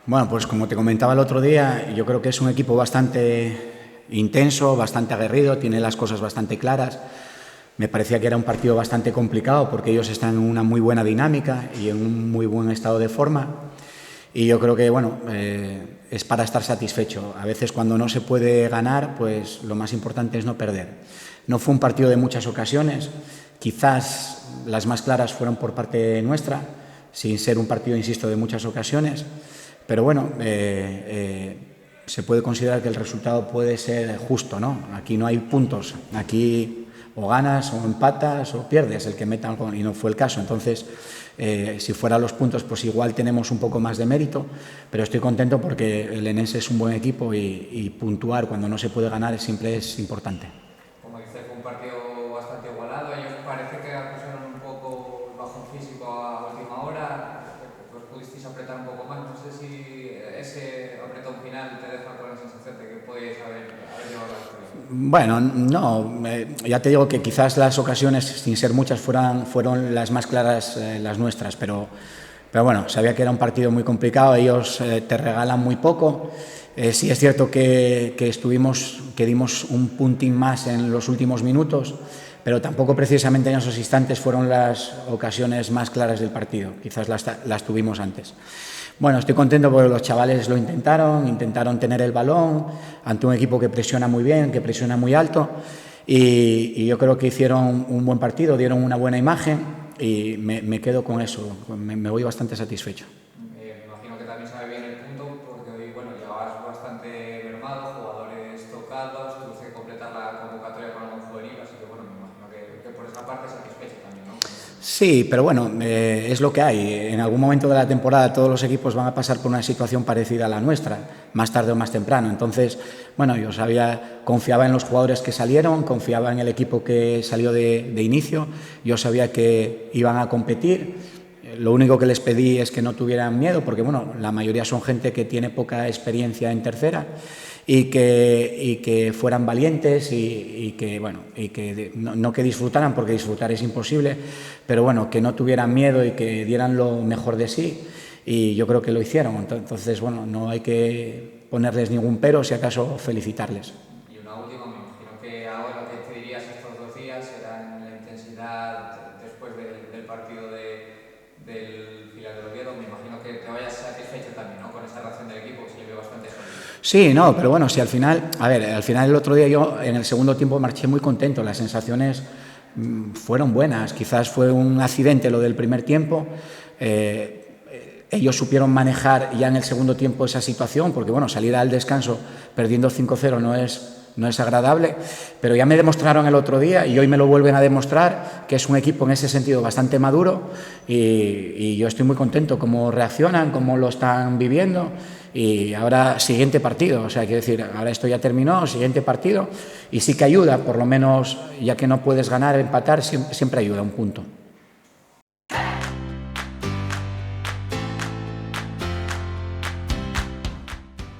Bueno, pues como te comentaba el otro día, yo creo que es un equipo bastante intenso, bastante aguerrido, tiene las cosas bastante claras. Me parecía que era un partido bastante complicado porque ellos están en una muy buena dinámica y en un muy buen estado de forma. Y yo creo que, bueno, es para estar satisfecho. A veces cuando no se puede ganar, pues lo más importante es no perder. No fue un partido de muchas ocasiones, quizás las más claras fueron por parte nuestra, sin ser un partido, insisto, de muchas ocasiones. Pero bueno, se puede considerar que el resultado puede ser justo, ¿no? Aquí no hay puntos, aquí o ganas o empatas o pierdes, el que meta algo, y no fue el caso. Entonces, si fuera los puntos, pues igual tenemos un poco más de mérito, pero estoy contento porque el Enense es un buen equipo y puntuar cuando no se puede ganar siempre es importante. Como dice, fue un partido bastante igualado. Ellos parece que acusaron un poco el bajón físico a última hora. Pues pudisteis apretar un poco más. No sé si ese apretón final te deja con la sensación de que podéis haber llevado la victoria. Bueno, no, ya te digo que quizás las ocasiones, sin ser muchas, fueron las más claras las nuestras, pero bueno, sabía que era un partido muy complicado, ellos te regalan muy poco. Sí es cierto que dimos un puntín más en los últimos minutos, pero tampoco precisamente en esos instantes fueron las ocasiones más claras del partido, quizás las tuvimos antes. Bueno, estoy contento porque los chavales lo intentaron tener el balón ante un equipo que presiona muy bien, que presiona muy alto, y yo creo que hicieron un buen partido, dieron una buena imagen y me quedo con eso, me voy bastante satisfecho. Me imagino que también sabe bien el punto, porque hoy, bueno, llegabas bastante mermado, jugadores tocados, tuviste que completar la convocatoria con algún juvenil, así que bueno, me imagino que por esa parte satisfecho también, ¿no? Sí, pero bueno, es lo que hay. En algún momento de la temporada todos los equipos van a pasar por una situación parecida a la nuestra, más tarde o más temprano. Entonces, bueno, yo confiaba en los jugadores que salieron, confiaba en el equipo que salió de inicio, yo sabía que iban a competir. Lo único que les pedí es que no tuvieran miedo, porque bueno, la mayoría son gente que tiene poca experiencia en tercera, y que fueran valientes y que no que disfrutaran, porque disfrutar es imposible, pero bueno, que no tuvieran miedo y que dieran lo mejor de sí, y yo creo que lo hicieron. Entonces, bueno, no hay que ponerles ningún pero, si acaso felicitarles. Y una última, me imagino que ahora lo que te dirías estos 2 días será la intensidad después del partido del Filial del Oviedo. Me imagino que te vayas satisfecho también, ¿no? Con esa reacción del equipo, que se le ve bastante sólido. Sí, no, pero bueno, si al final, al final el otro día yo en el segundo tiempo marché muy contento, las sensaciones fueron buenas, quizás fue un accidente lo del primer tiempo. Ellos supieron manejar ya en el segundo tiempo esa situación, porque bueno, salir al descanso perdiendo 5-0 no es agradable, pero ya me demostraron el otro día y hoy me lo vuelven a demostrar que es un equipo en ese sentido bastante maduro, y yo estoy muy contento cómo reaccionan, cómo lo están viviendo. Y ahora siguiente partido, o sea, quiero decir, ahora esto ya terminó, siguiente partido, y sí que ayuda, por lo menos, ya que no puedes ganar, empatar, siempre ayuda un punto.